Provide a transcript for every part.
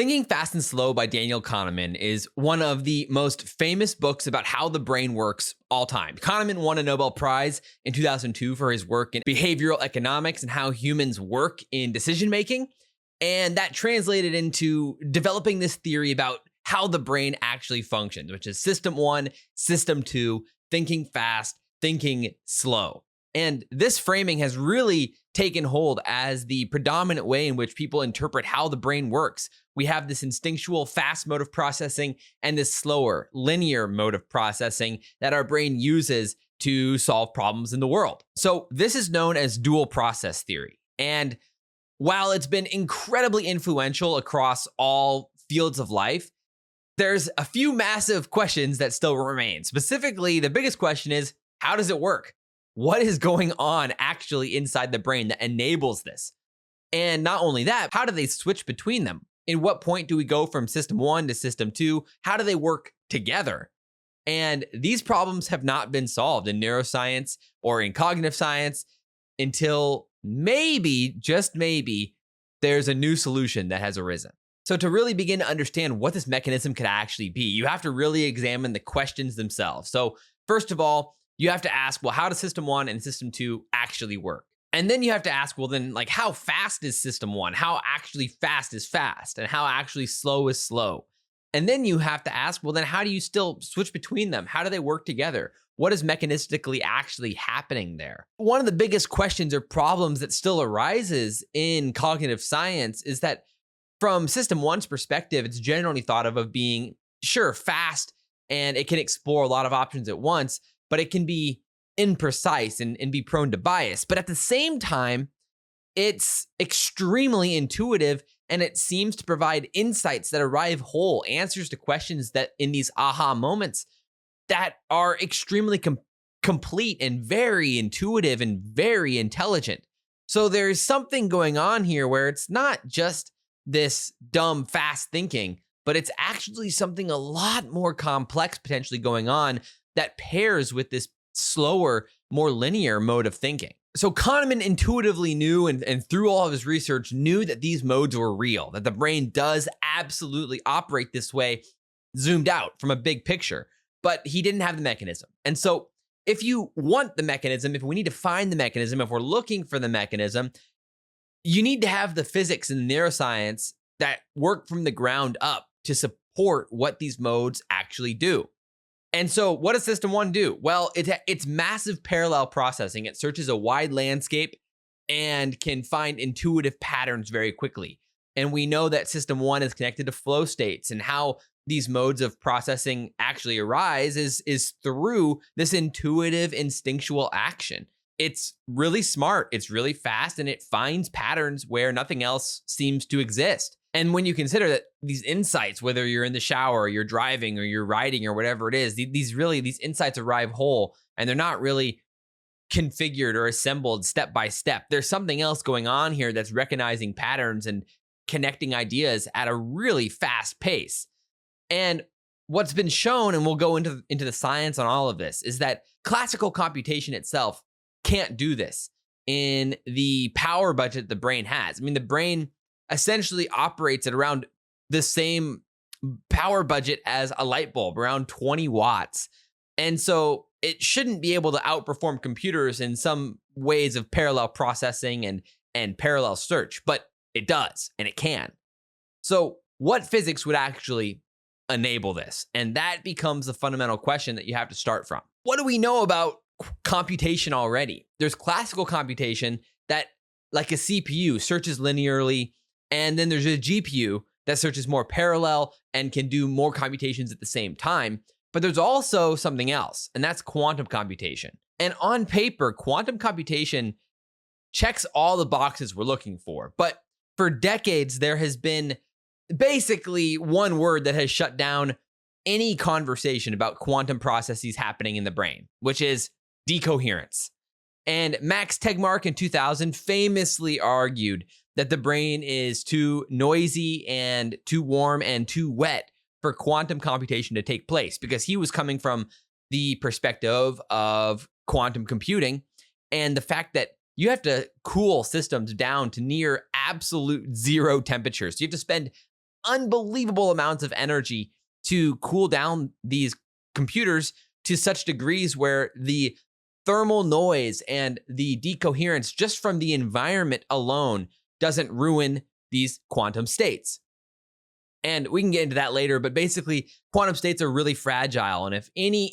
Thinking Fast and Slow by Daniel Kahneman is one of the most famous books about how the brain works all time. Kahneman won a Nobel Prize in 2002 for his work in behavioral economics and how humans work in decision making. And that translated into developing this theory about how the brain actually functions, which is system one, system two, thinking fast, thinking slow. And this framing has really taken hold as the predominant way in which people interpret how the brain works. We have this instinctual fast mode of processing and this slower linear mode of processing that our brain uses to solve problems in the world. So this is known as dual process theory. And while it's been incredibly influential across all fields of life, there's a few massive questions that still remain. Specifically, the biggest question is, how does it work? What is going on actually inside the brain that enables this? And not only that, how do they switch between them? In what point do we go from system one to system two? How do they work together? And these problems have not been solved in neuroscience or in cognitive science until maybe, just maybe, there's a new solution that has arisen. So to really begin to understand what this mechanism could actually be, you have to really examine the questions themselves. So first of all, you have to ask, well, how does system one and system two actually work? And then you have to ask, well, then, like, how fast is system one? How actually fast is fast? And how actually slow is slow? And then you have to ask, well, then how do you still switch between them? How do they work together? What is mechanistically actually happening there? One of the biggest questions or problems that still arises in cognitive science is that from system one's perspective, it's generally thought of being, sure, fast, and it can explore a lot of options at once, but it can be imprecise and be prone to bias. But at the same time, it's extremely intuitive, and it seems to provide insights that arrive whole, answers to questions that in these aha moments that are extremely complete and very intuitive and very intelligent. So there's something going on here where it's not just this dumb, fast thinking, but it's actually something a lot more complex potentially going on that pairs with this slower, more linear mode of thinking. So Kahneman intuitively knew and through all of his research knew that these modes were real, that the brain does absolutely operate this way, zoomed out from a big picture, but he didn't have the mechanism. And so if you want the mechanism, if we need to find the mechanism, if we're looking for the mechanism, you need to have the physics and neuroscience that work from the ground up to support what these modes actually do. And so what does system one do? Well, it's massive parallel processing. It searches a wide landscape and can find intuitive patterns very quickly. And we know that system one is connected to flow states, and how these modes of processing actually arise is through this intuitive instinctual action. It's really smart, it's really fast, and it finds patterns where nothing else seems to exist. And when you consider that these insights, whether you're in the shower, or you're driving, or you're riding, or whatever it is, these insights arrive whole, and they're not really configured or assembled step by step. There's something else going on here that's recognizing patterns and connecting ideas at a really fast pace. And what's been shown, and we'll go into the science on all of this, is that classical computation itself can't do this in the power budget the brain has. I mean, the brain essentially operates at around the same power budget as a light bulb, around 20 watts. And so it shouldn't be able to outperform computers in some ways of parallel processing and parallel search, but it does, and it can. So what physics would actually enable this? And that becomes the fundamental question that you have to start from. What do we know about computation already? There's classical computation that, like a CPU, searches linearly, and then there's a GPU that searches more parallel and can do more computations at the same time. But there's also something else, and that's quantum computation. And on paper, quantum computation checks all the boxes we're looking for. But for decades, there has been basically one word that has shut down any conversation about quantum processes happening in the brain, which is decoherence. And Max Tegmark in 2000 famously argued that the brain is too noisy and too warm and too wet for quantum computation to take place, because he was coming from the perspective of quantum computing and the fact that you have to cool systems down to near absolute zero temperatures. So you have to spend unbelievable amounts of energy to cool down these computers to such degrees where the thermal noise and the decoherence just from the environment alone doesn't ruin these quantum states. And we can get into that later, but basically quantum states are really fragile. And if any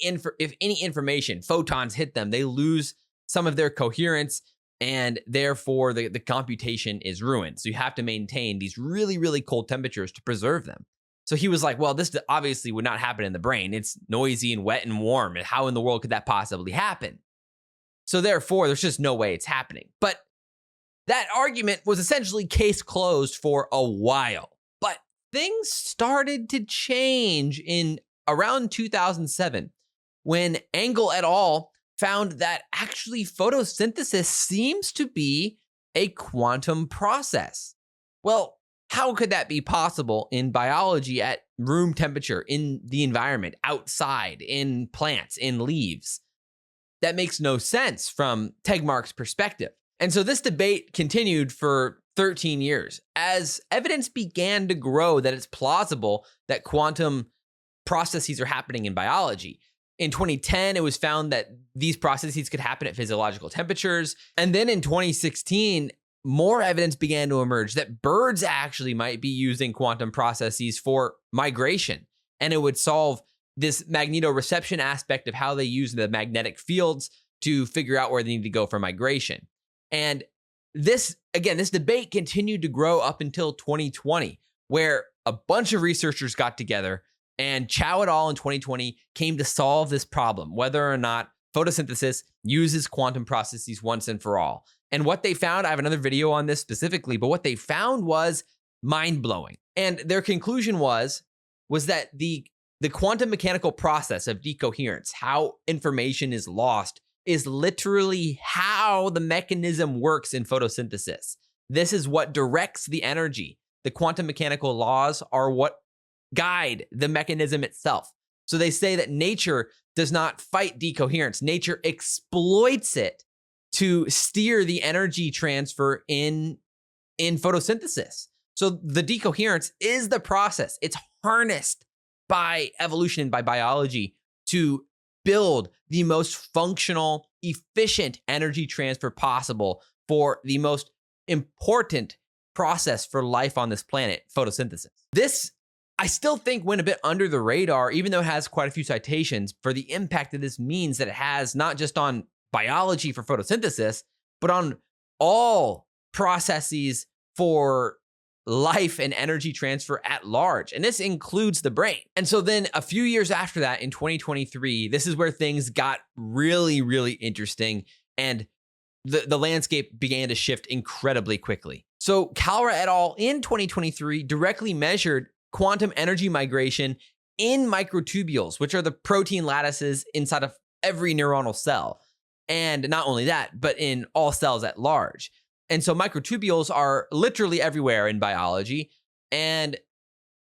information, photons hit them, they lose some of their coherence, and therefore the computation is ruined. So you have to maintain these really, really cold temperatures to preserve them. So he was like, well, this obviously would not happen in the brain. It's noisy and wet and warm. And how in the world could that possibly happen? So therefore, there's just no way it's happening. But that argument was essentially case closed for a while. But things started to change in around 2007 when Engel et al. Found that actually photosynthesis seems to be a quantum process. Well, how could that be possible in biology at room temperature, in the environment, outside, in plants, in leaves? That makes no sense from Tegmark's perspective. And so this debate continued for 13 years as evidence began to grow that it's plausible that quantum processes are happening in biology. In 2010, it was found that these processes could happen at physiological temperatures. And then in 2016, more evidence began to emerge that birds actually might be using quantum processes for migration. And it would solve this magnetoreception aspect of how they use the magnetic fields to figure out where they need to go for migration. And this debate continued to grow up until 2020, where a bunch of researchers got together, and Chow et al. In 2020 came to solve this problem, whether or not photosynthesis uses quantum processes once and for all. And what they found, I have another video on this specifically, but what they found was mind-blowing. And their conclusion was that the quantum mechanical process of decoherence, how information is lost, is literally how the mechanism works in photosynthesis. This is what directs the energy. The quantum mechanical laws are what guide the mechanism itself. So they say that nature does not fight decoherence. Nature exploits it to steer the energy transfer in photosynthesis. So the decoherence is the process. It's harnessed by evolution and by biology to build the most functional, efficient energy transfer possible for the most important process for life on this planet, photosynthesis. This, I still think, went a bit under the radar, even though it has quite a few citations, for the impact that this means that it has not just on biology for photosynthesis, but on all processes for life and energy transfer at large. And this includes the brain. And so then a few years after that, in 2023, this is where things got really, really interesting. And the landscape began to shift incredibly quickly. So Kalra et al. In 2023 directly measured quantum energy migration in microtubules, which are the protein lattices inside of every neuronal cell. And not only that, but in all cells at large. And so microtubules are literally everywhere in biology. And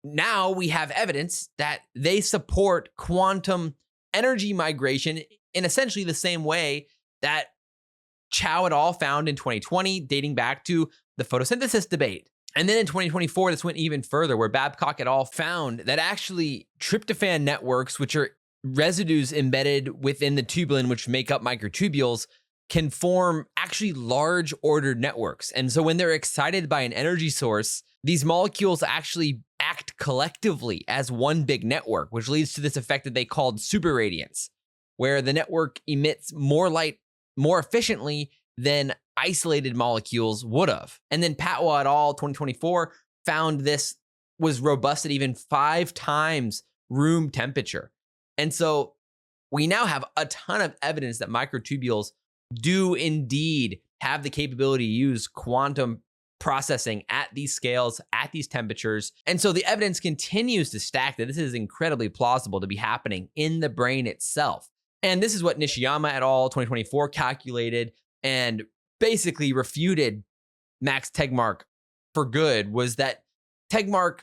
now we have evidence that they support quantum energy migration in essentially the same way that Chow et al. Found in 2020, dating back to the photosynthesis debate. And then in 2024, this went even further, where Babcock et al. Found that actually tryptophan networks, which are residues embedded within the tubulin, which make up microtubules, can form actually large ordered networks. And so when they're excited by an energy source, these molecules actually act collectively as one big network, which leads to this effect that they called superradiance, where the network emits more light more efficiently than isolated molecules would have. And then Patwa et al. 2024 found this was robust at even 5 times room temperature. And so we now have a ton of evidence that microtubules do indeed have the capability to use quantum processing at these scales, at these temperatures. And so the evidence continues to stack that this is incredibly plausible to be happening in the brain itself. And this is what Nishiyama et al. 2024 calculated and basically refuted Max Tegmark for good, was that Tegmark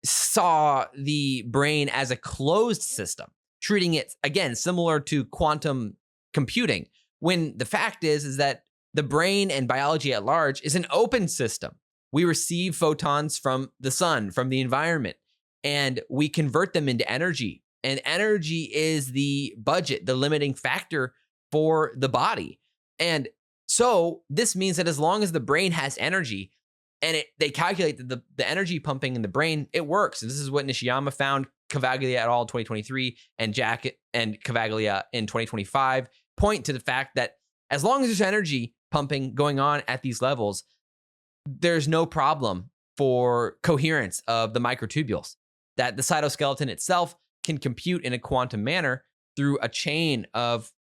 saw the brain as a closed system, treating it, again, similar to quantum computing, when the fact is that the brain and biology at large is an open system. we receive photons from the sun, from the environment, and we convert them into energy. And energy is the budget, the limiting factor for the body. And so this means that as long as the brain has energy, and they calculate that the energy pumping in the brain, it works. And this is what Nishiyama found, Cavaglia et al. 2023, and Jack and Cavaglia in 2025 point to the fact that as long as there's energy pumping going on at these levels, there's no problem for coherence of the microtubules, that the cytoskeleton itself can compute in a quantum manner through a chain of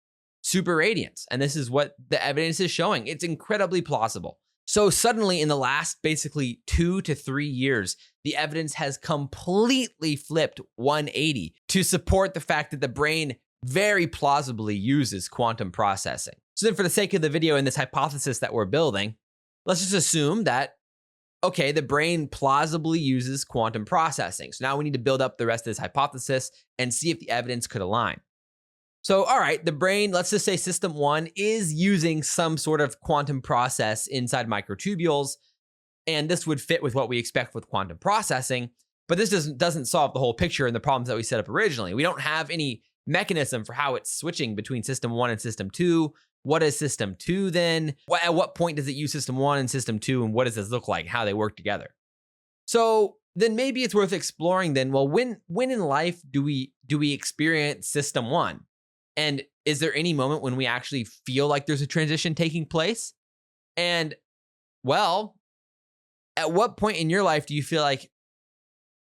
superradiance. And this is what the evidence is showing. It's incredibly plausible. So suddenly in the last basically 2 to 3 years, the evidence has completely flipped 180 to support the fact that the brain very plausibly uses quantum processing. So then for the sake of the video and this hypothesis that we're building, let's just assume that, okay, the brain plausibly uses quantum processing. So now we need to build up the rest of this hypothesis and see if the evidence could align. So, all right, the brain, let's just say system 1 is using some sort of quantum process inside microtubules, and this would fit with what we expect with quantum processing, but this doesn't solve the whole picture and the problems that we set up originally. We don't have any mechanism for how it's switching between system 1 and system 2. What is system 2 then? At what point does it use system 1 and system 2, and what does this look like, how they work together? So then maybe it's worth exploring then, well, when in life do we experience system 1? And is there any moment when we actually feel like there's a transition taking place? And, well, at what point in your life do you feel like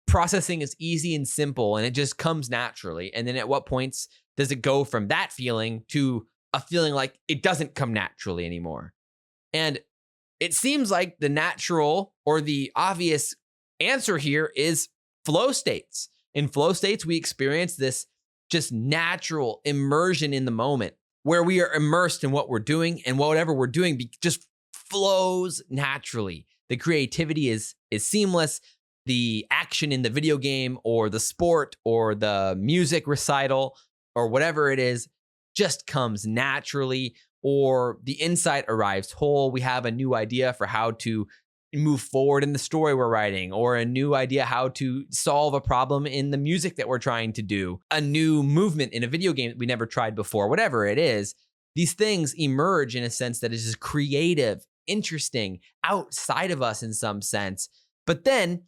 processing is easy and simple and it just comes naturally? And then at what points does it go from that feeling to a feeling like it doesn't come naturally anymore? And it seems like the natural or the obvious answer here is flow states. In flow states, we experience this just natural immersion in the moment where we are immersed in what we're doing, and whatever we're doing just flows naturally. The creativity is seamless. The action in the video game or the sport or the music recital or whatever it is just comes naturally, or the insight arrives whole. We have a new idea for how to move forward in the story we're writing, or a new idea how to solve a problem in the music that we're trying to do, a new movement in a video game that we never tried before, whatever it is. These things emerge in a sense that is just creative, interesting, outside of us in some sense. But then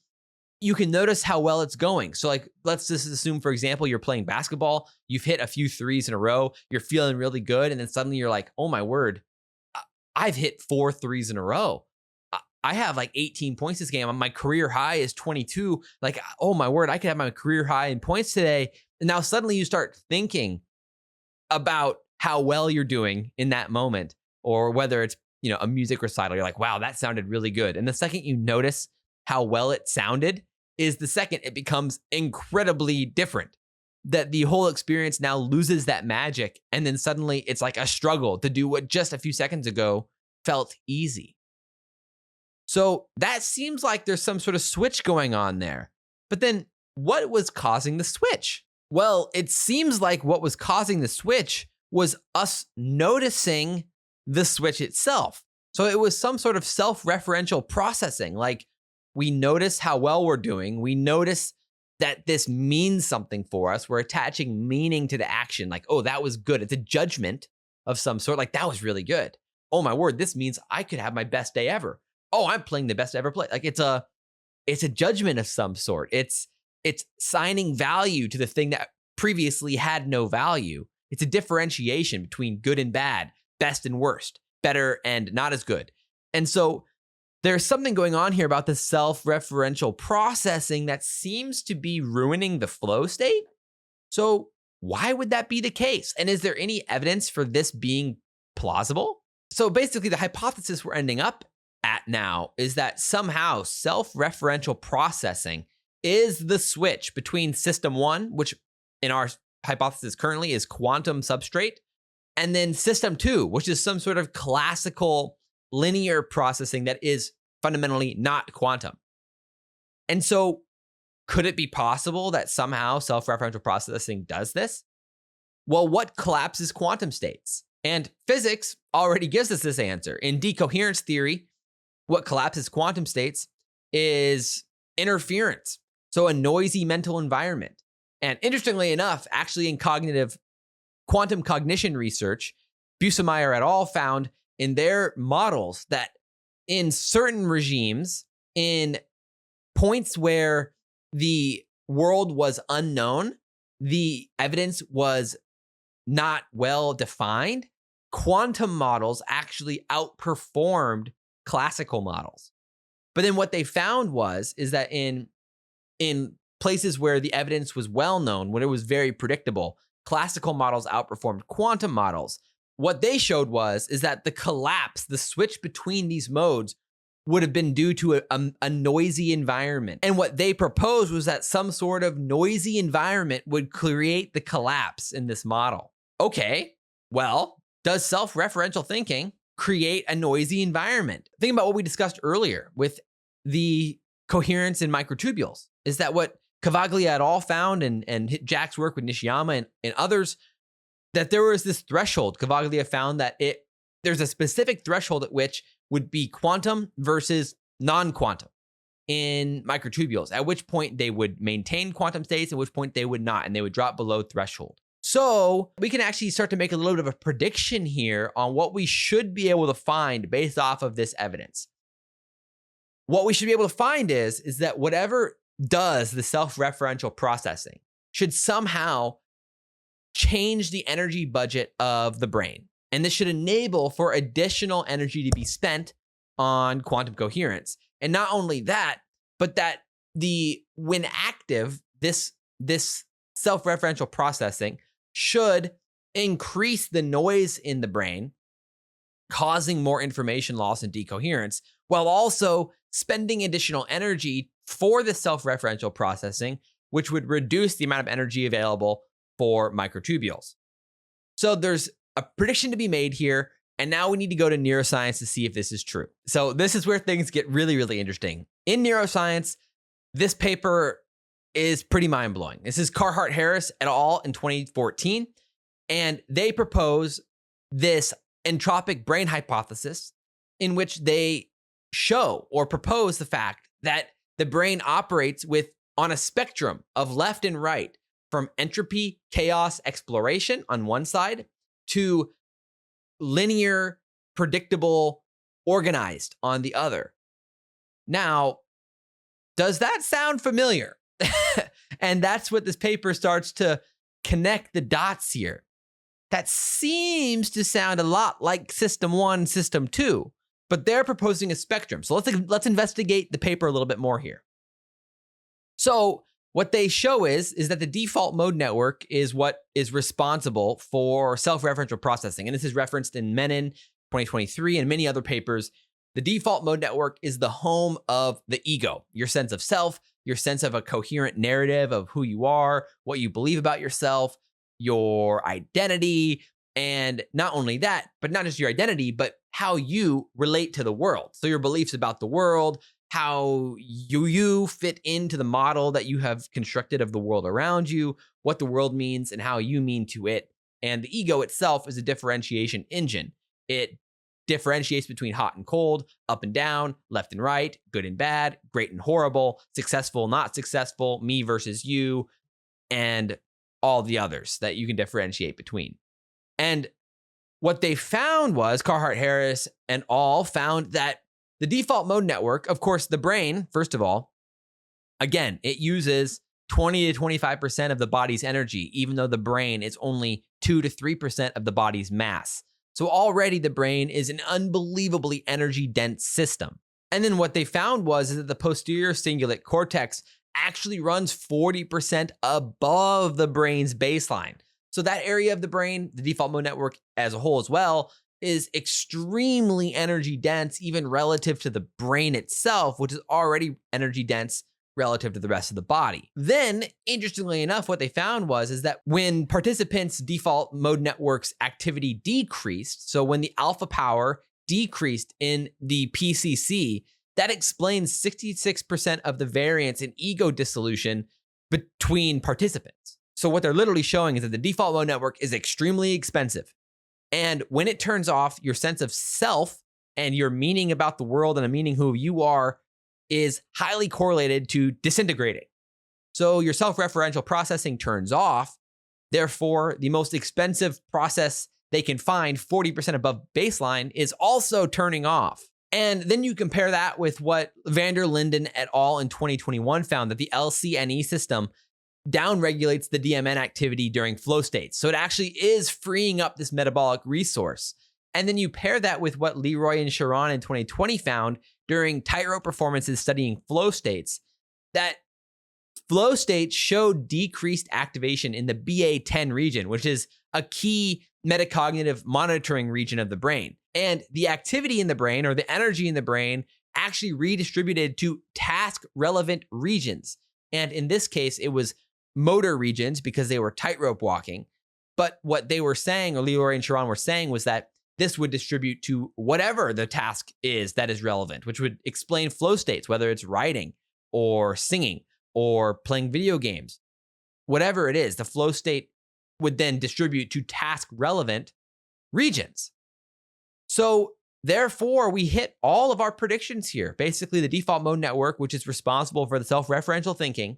you can notice how well it's going. So like, let's just assume, for example, you're playing basketball, you've hit a few threes in a row, you're feeling really good, and then suddenly you're like, oh my word, I've hit 4 threes in a row. I have like 18 points this game. My career high is 22. Like, oh my word, I could have my career high in points today. And now suddenly you start thinking about how well you're doing in that moment, or whether it's, a music recital. You're like, wow, that sounded really good. And the second you notice how well it sounded is the second it becomes incredibly different, that the whole experience now loses that magic. And then suddenly it's like a struggle to do what just a few seconds ago felt easy. So that seems like there's some sort of switch going on there. But then what was causing the switch? Well, it seems like what was causing the switch was us noticing the switch itself. So it was some sort of self-referential processing. Like, we notice how well we're doing. We notice that this means something for us. We're attaching meaning to the action. Like, oh, that was good. It's a judgment of some sort. Like, that was really good. Oh my word, this means I could have my best day ever. Oh, I'm playing the best I ever played. Like, it's a judgment of some sort. It's signing value to the thing that previously had no value. It's a differentiation between good and bad, best and worst, better and not as good. And so there's something going on here about the self-referential processing that seems to be ruining the flow state. So why would that be the case? And is there any evidence for this being plausible? So basically, the hypothesis we're ending up at now is that somehow self-referential processing is the switch between system 1, which in our hypothesis currently is quantum substrate, and then system 2, which is some sort of classical linear processing that is fundamentally not quantum. And so could it be possible that somehow self-referential processing does this? Well, what collapses quantum states? And physics already gives us this answer. In decoherence theory, What collapses quantum states is interference. So a noisy mental environment. And interestingly enough, actually in cognitive quantum cognition research, Busemeyer et al. Found in their models that in certain regimes, in points where the world was unknown, the evidence was not well defined, quantum models actually outperformed classical models. But then what they found is that in places where the evidence was well known, when it was very predictable, classical models outperformed quantum models. What they showed is that the collapse, the switch between these modes would have been due to a noisy environment. And what they proposed was that some sort of noisy environment would create the collapse in this model. Okay, well, does self-referential thinking create a noisy environment? Think about what we discussed earlier with the coherence in microtubules. Is that what Cavaglia et al. Found and Jack's work with Nishiyama and others, that there was this threshold. Cavaglia found that there's a specific threshold at which would be quantum versus non-quantum in microtubules, at which point they would maintain quantum states, at which point they would not, and they would drop below threshold. So we can actually start to make a little bit of a prediction here on what we should be able to find based off of this evidence. What we should be able to find is that whatever does the self-referential processing should somehow change the energy budget of the brain. And this should enable for additional energy to be spent on quantum coherence. And not only that, but that when active, this self-referential processing should increase the noise in the brain, causing more information loss and decoherence, while also spending additional energy for the self-referential processing, which would reduce the amount of energy available for microtubules. So there's a prediction to be made here, and now we need to go to neuroscience to see if this is true. So this is where things get really, really interesting. In neuroscience, this paper is pretty mind-blowing. This is Carhart-Harris et al. In 2014, and they propose this entropic brain hypothesis in which they show or propose the fact that the brain operates on a spectrum of left and right, from entropy, chaos, exploration on one side to linear, predictable, organized on the other. Now, does that sound familiar? And that's what this paper starts to connect the dots here. That seems to sound a lot like System 1, System 2, but they're proposing a spectrum. So let's investigate the paper a little bit more here. So what they show is that the default mode network is what is responsible for self-referential processing. And this is referenced in Menon 2023 and many other papers. The default mode network is the home of the ego, your sense of self, your sense of a coherent narrative of who you are, what you believe about yourself, your identity, and not only that, but not just your identity, but how you relate to the world. So your beliefs about the world, how you fit into the model that you have constructed of the world around you, what the world means and how you mean to it. And the ego itself is a differentiation engine. It differentiates between hot and cold, up and down, left and right, good and bad, great and horrible, successful, not successful, me versus you, and all the others that you can differentiate between. And what they found was, Carhart-Harris and all found that the default mode network, of course, the brain, first of all, again, it uses 20 to 25% of the body's energy, even though the brain is only 2 to 3% of the body's mass. So already the brain is an unbelievably energy-dense system. And then what they found is that the posterior cingulate cortex actually runs 40% above the brain's baseline. So that area of the brain, the default mode network as a whole as well, is extremely energy dense, even relative to the brain itself, which is already energy dense relative to the rest of the body. Then, interestingly enough, what they found is that when participants' default mode network's activity decreased, so when the alpha power decreased in the PCC, that explains 66% of the variance in ego dissolution between participants. So what they're literally showing is that the default mode network is extremely expensive. And when it turns off, your sense of self and your meaning about the world and a meaning who you are is highly correlated to disintegrating. So your self-referential processing turns off. Therefore, the most expensive process they can find, 40% above baseline, is also turning off. And then you compare that with what van der Linden et al. In 2021 found, that the LCNE system downregulates the DMN activity during flow states. So it actually is freeing up this metabolic resource. And then you pair that with what Leroy and Sharon in 2020 found during tightrope performances studying flow states, that flow states showed decreased activation in the BA10 region, which is a key metacognitive monitoring region of the brain. And the activity in the brain, or the energy in the brain, actually redistributed to task-relevant regions. And in this case, it was motor regions because they were tightrope walking. But what they were saying, or Leroy and Sharon were saying, was that this would distribute to whatever the task is that is relevant, which would explain flow states, whether it's writing or singing or playing video games. Whatever it is, the flow state would then distribute to task-relevant regions. So therefore, we hit all of our predictions here. Basically, the default mode network, which is responsible for the self-referential thinking,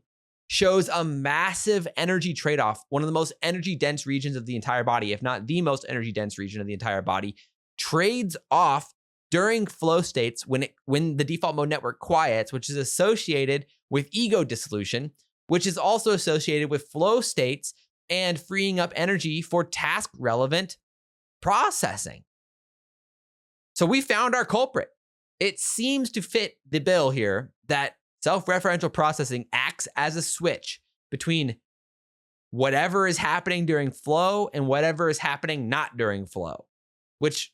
shows a massive energy trade-off. One of the most energy-dense regions of the entire body, if not the most energy-dense region of the entire body, trades off during flow states when the default mode network quiets, which is associated with ego dissolution, which is also associated with flow states and freeing up energy for task-relevant processing. So we found our culprit. It seems to fit the bill here that self-referential processing acts as a switch between whatever is happening during flow and whatever is happening not during flow, which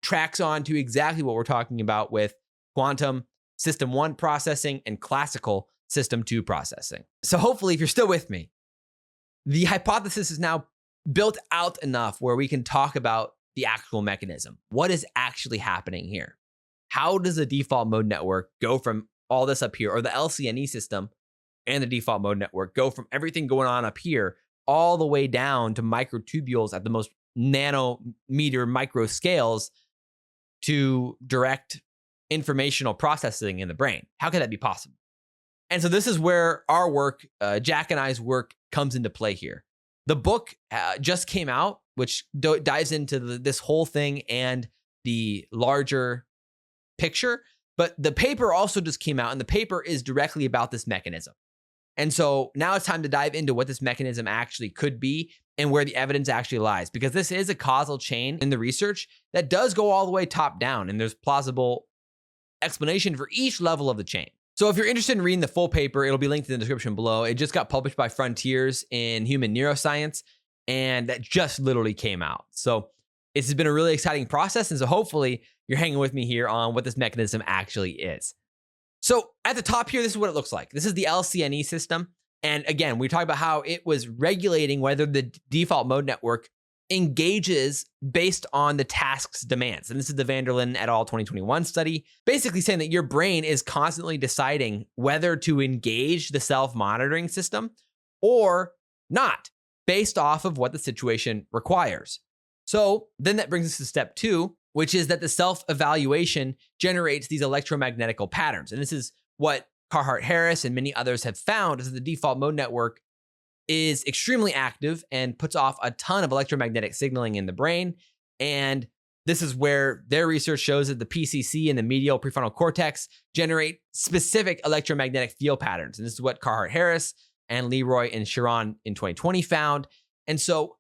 tracks on to exactly what we're talking about with quantum system 1 processing and classical system 2 processing. So hopefully, if you're still with me, the hypothesis is now built out enough where we can talk about the actual mechanism. What is actually happening here? How does the default mode network go from all this up here, or the LCNE system and the default mode network go from everything going on up here all the way down to microtubules at the most nanometer micro scales to direct informational processing in the brain? How could that be possible? And so this is where our work, Jack and I's work, comes into play here. The book just came out, which dives into this whole thing and the larger picture. But the paper also just came out, and the paper is directly about this mechanism. And so now it's time to dive into what this mechanism actually could be and where the evidence actually lies, because this is a causal chain in the research that does go all the way top down, and there's plausible explanation for each level of the chain. So if you're interested in reading the full paper, it'll be linked in the description below. It just got published by Frontiers in Human Neuroscience, and that just literally came out. So it's been a really exciting process, and so hopefully you're hanging with me here on what this mechanism actually is. So at the top here, this is what it looks like. This is the LCNE system. And again, we talked about how it was regulating whether the default mode network engages based on the task's demands. And this is the van der Linden et al. 2021 study, basically saying that your brain is constantly deciding whether to engage the self-monitoring system or not, based off of what the situation requires. So then that brings us to step 2, which is that the self-evaluation generates these electromagnetical patterns. And this is what Carhart-Harris and many others have found, is that the default mode network is extremely active and puts off a ton of electromagnetic signaling in the brain. And this is where their research shows that the PCC and the medial prefrontal cortex generate specific electromagnetic field patterns. And this is what Carhart-Harris and Leroy and Sharon in 2020 found. And so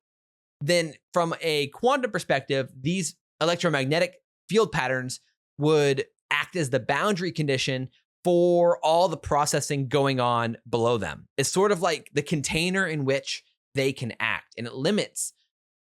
then from a quantum perspective, these electromagnetic field patterns would act as the boundary condition for all the processing going on below them. It's sort of like the container in which they can act, and it limits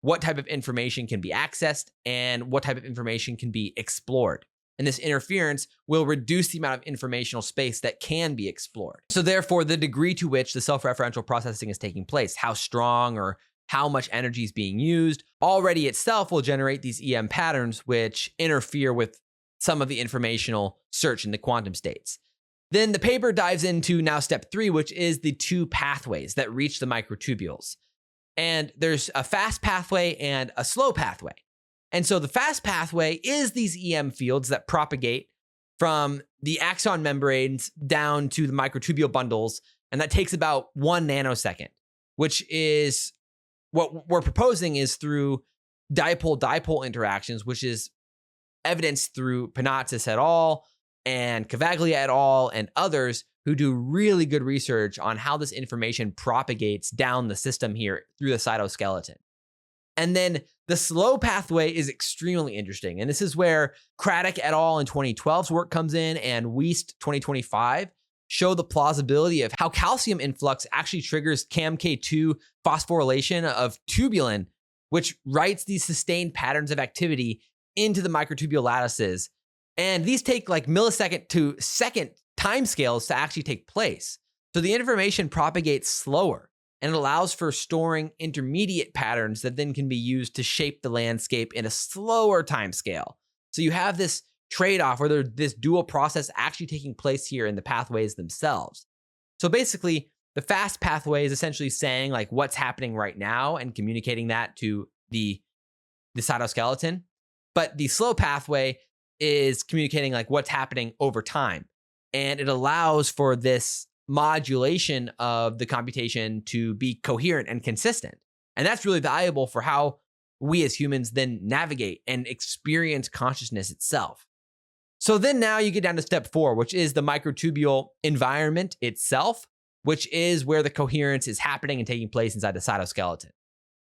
what type of information can be accessed and what type of information can be explored. And this interference will reduce the amount of informational space that can be explored. So therefore, the degree to which the self-referential processing is taking place, how strong or how much energy is being used, already itself will generate these EM patterns which interfere with some of the informational search in the quantum states. Then the paper dives into now step 3, which is the 2 pathways that reach the microtubules. And there's a fast pathway and a slow pathway. And so the fast pathway is these EM fields that propagate from the axon membranes down to the microtubule bundles. And that takes about 1 nanosecond, which is what we're proposing is through dipole-dipole interactions, which is evidenced through Panatsis et al. And Cavaglia et al. And others who do really good research on how this information propagates down the system here through the cytoskeleton. And then the slow pathway is extremely interesting. And this is where Craddock et al. In 2012's work comes in, and Wiest 2025 show the plausibility of how calcium influx actually triggers CAMK2 phosphorylation of tubulin, which writes these sustained patterns of activity into the microtubule lattices. And these take like millisecond to second timescales to actually take place. So the information propagates slower, and it allows for storing intermediate patterns that then can be used to shape the landscape in a slower timescale. So you have this trade-off where there's this dual process actually taking place here in the pathways themselves. So basically, the fast pathway is essentially saying like what's happening right now and communicating that to the cytoskeleton. But the slow pathway is communicating like what's happening over time. And it allows for this modulation of the computation to be coherent and consistent. And that's really valuable for how we as humans then navigate and experience consciousness itself. So then now you get down to step 4, which is the microtubule environment itself, which is where the coherence is happening and taking place inside the cytoskeleton.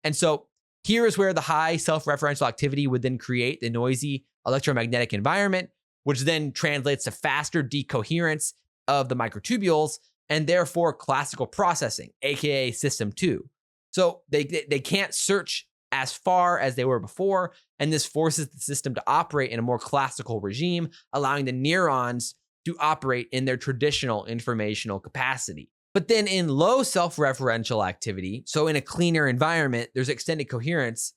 And so here is where the high self-referential activity would then create the noisy electromagnetic environment, which then translates to faster decoherence of the microtubules and therefore classical processing, aka system 2. So they can't search as far as they were before, and this forces the system to operate in a more classical regime, allowing the neurons to operate in their traditional informational capacity. But then in low self-referential activity, so in a cleaner environment, there's extended coherence,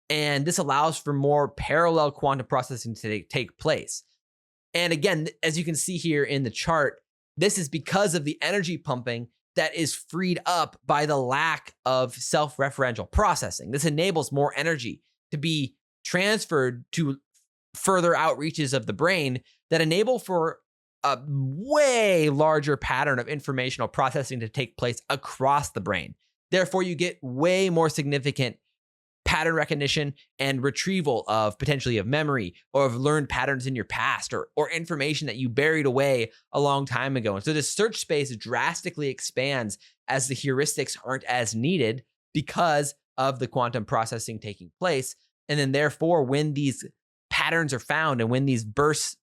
and this allows for more parallel quantum processing to take place. And again, as you can see here in the chart, this is because of the energy pumping that is freed up by the lack of self-referential processing. This enables more energy to be transferred to further outreaches of the brain that enable for a way larger pattern of informational processing to take place across the brain. Therefore, you get way more significant pattern recognition and retrieval of potentially of memory or of learned patterns in your past or information that you buried away a long time ago. And so the search space drastically expands as the heuristics aren't as needed because of the quantum processing taking place. And then therefore, when these patterns are found and when these bursts,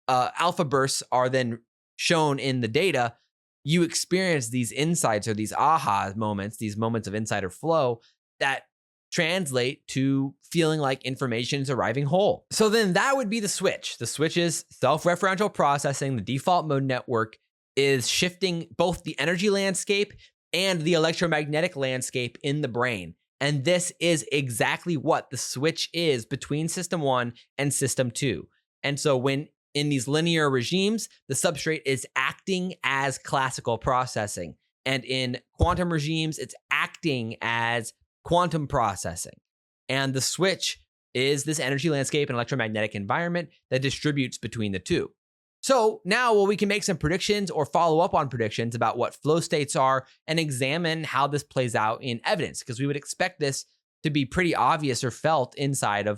alpha bursts are then shown in the data, you experience these insights or these aha moments, these moments of insight or flow that translate to feeling like information is arriving whole. So then that would be the switch. The switch is self-referential processing. The default mode network is shifting both the energy landscape and the electromagnetic landscape in the brain. And this is exactly what the switch is between system 1 and system 2. And so when in these linear regimes, the substrate is acting as classical processing. And in quantum regimes, it's acting as quantum processing. And the switch is this energy landscape and electromagnetic environment that distributes between the two. So now we can make some predictions or follow up on predictions about what flow states are and examine how this plays out in evidence, because we would expect this to be pretty obvious or felt inside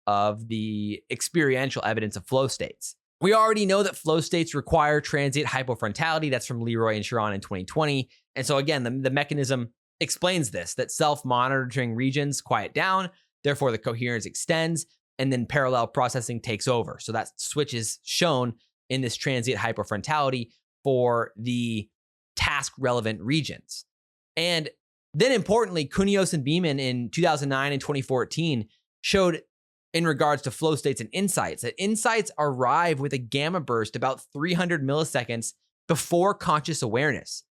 of the experiential evidence of flow states. We already know that flow states require transient hypofrontality. That's from Leroy and Sharon in 2020. And so again, the mechanism explains this, that self-monitoring regions quiet down, therefore the coherence extends, and then parallel processing takes over. So that switch is shown in this transient hypofrontality for the task-relevant regions. And then importantly, Kunios and Beeman in 2009 and 2014 showed in regards to flow states and insights, that insights arrive with a gamma burst about 300 milliseconds before conscious awareness.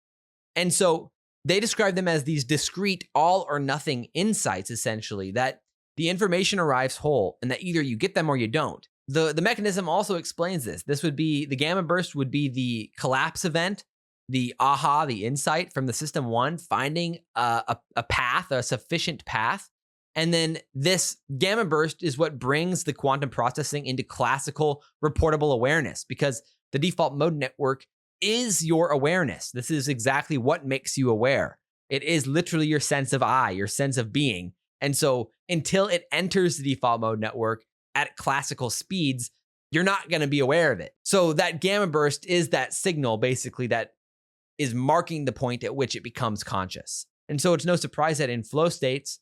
And so they describe them as these discrete all or nothing insights, essentially, that the information arrives whole and that either you get them or you don't. The mechanism also explains this. This would be, the gamma burst would be the collapse event, the aha, the insight from the system 1, finding a path, a sufficient path, And then this gamma burst is what brings the quantum processing into classical reportable awareness, because the default mode network is your awareness. This is exactly what makes you aware. It is literally your sense of I, your sense of being. And so until it enters the default mode network at classical speeds, you're not going to be aware of it. So that gamma burst is that signal basically that is marking the point at which it becomes conscious. And so it's no surprise that in flow states,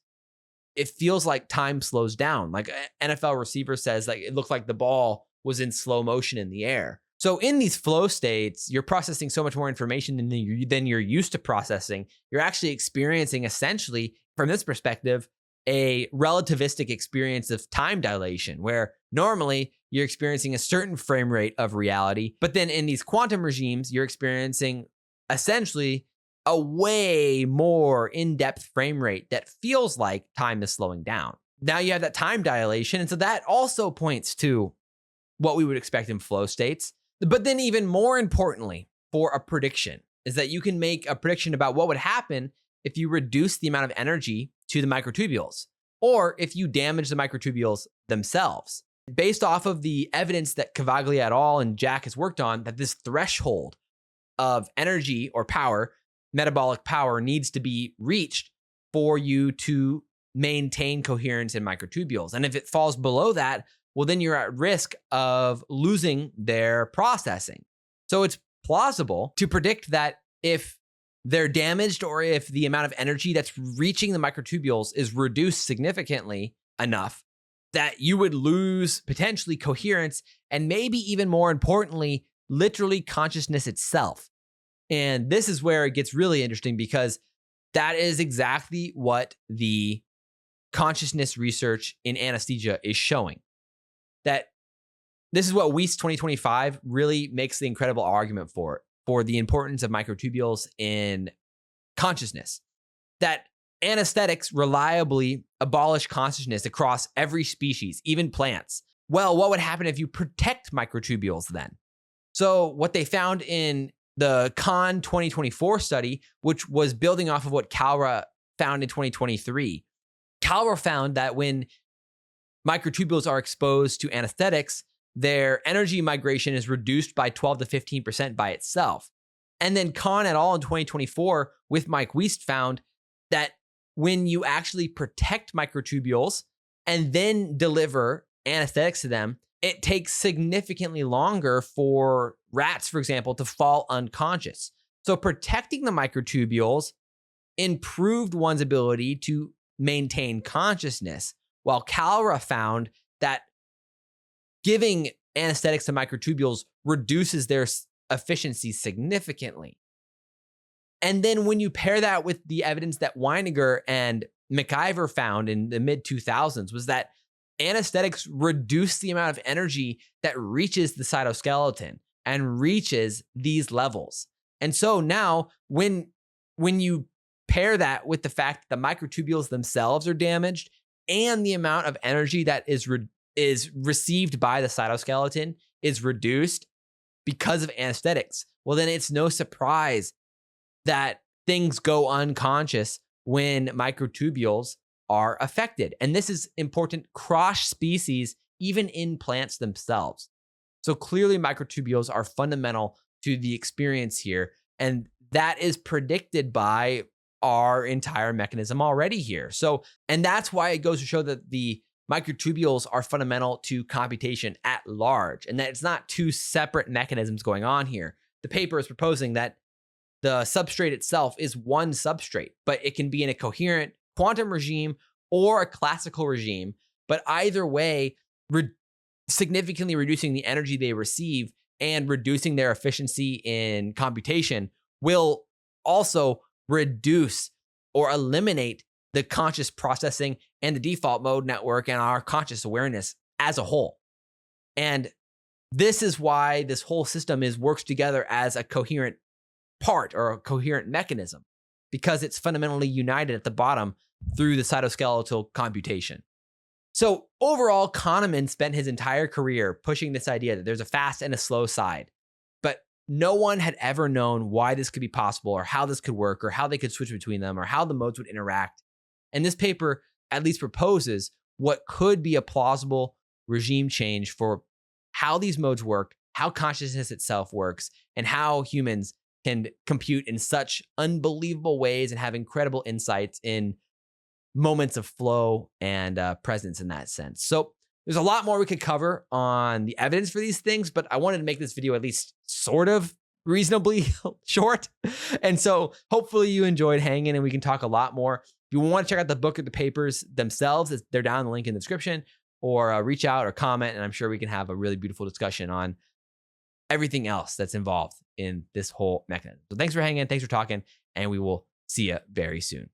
it feels like time slows down. Like an NFL receiver says, like it looked like the ball was in slow motion in the air. So in these flow states, you're processing so much more information than you're used to processing. You're actually experiencing, essentially, from this perspective, a relativistic experience of time dilation, where normally you're experiencing a certain frame rate of reality. But then in these quantum regimes, you're experiencing essentially a way more in-depth frame rate that feels like time is slowing down. Now you have that time dilation. And so that also points to what we would expect in flow states. But then even more importantly for a prediction is that you can make a prediction about what would happen if you reduce the amount of energy to the microtubules, or if you damage the microtubules themselves. Based off of the evidence that Cavaglia et al. And Jack has worked on, that this threshold of energy or power, metabolic power, needs to be reached for you to maintain coherence in microtubules. And if it falls below that, well, then you're at risk of losing their processing. So it's plausible to predict that if they're damaged, or if the amount of energy that's reaching the microtubules is reduced significantly enough, that you would lose potentially coherence, and maybe even more importantly, literally consciousness itself. And this is where it gets really interesting, because that is exactly what the consciousness research in anesthesia is showing. That this is what Weiss 2025 really makes the incredible argument for the importance of microtubules in consciousness. That anesthetics reliably abolish consciousness across every species, even plants. Well, what would happen if you protect microtubules then? So what they found in the Kahn 2024 study, which was building off of what Kalra found in 2023, Kalra found that when microtubules are exposed to anesthetics, their energy migration is reduced by 12 to 15% by itself. And then Kahn et al. In 2024 with Mike Weiss found that when you actually protect microtubules and then deliver anesthetics to them, it takes significantly longer for rats, for example, to fall unconscious. So protecting the microtubules improved one's ability to maintain consciousness, while Kalra found that giving anesthetics to microtubules reduces their efficiency significantly. And then when you pair that with the evidence that Weininger and McIver found in the mid-2000s, was that anesthetics reduce the amount of energy that reaches the cytoskeleton and reaches these levels. And so now when you pair that with the fact that the microtubules themselves are damaged and the amount of energy that is received by the cytoskeleton is reduced because of anesthetics, well, then it's no surprise that things go unconscious when microtubules are affected. And this is important cross species, even in plants themselves. So clearly microtubules are fundamental to the experience here. And that is predicted by our entire mechanism already here. So, and that's why it goes to show that the microtubules are fundamental to computation at large, and that it's not two separate mechanisms going on here. The paper is proposing that the substrate itself is one substrate, but it can be in a coherent quantum regime or a classical regime. But either way, significantly reducing the energy they receive and reducing their efficiency in computation will also reduce or eliminate the conscious processing and the default mode network and our conscious awareness as a whole. And this is why this whole system works together as a coherent part or a coherent mechanism, because it's fundamentally united at the bottom through the cytoskeletal computation. So overall, Kahneman spent his entire career pushing this idea that there's a fast and a slow side, but no one had ever known why this could be possible or how this could work or how they could switch between them or how the modes would interact. And this paper at least proposes what could be a plausible regime change for how these modes work, how consciousness itself works, and how humans can compute in such unbelievable ways and have incredible insights in moments of flow and presence in that sense. So there's a lot more we could cover on the evidence for these things, but I wanted to make this video at least sort of reasonably short. And so hopefully you enjoyed hanging and we can talk a lot more. If you want to check out the book or the papers themselves, they're down in the link in the description, or reach out or comment, and I'm sure we can have a really beautiful discussion on everything else that's involved in this whole mechanism. So thanks for hanging, thanks for talking, and we will see you very soon.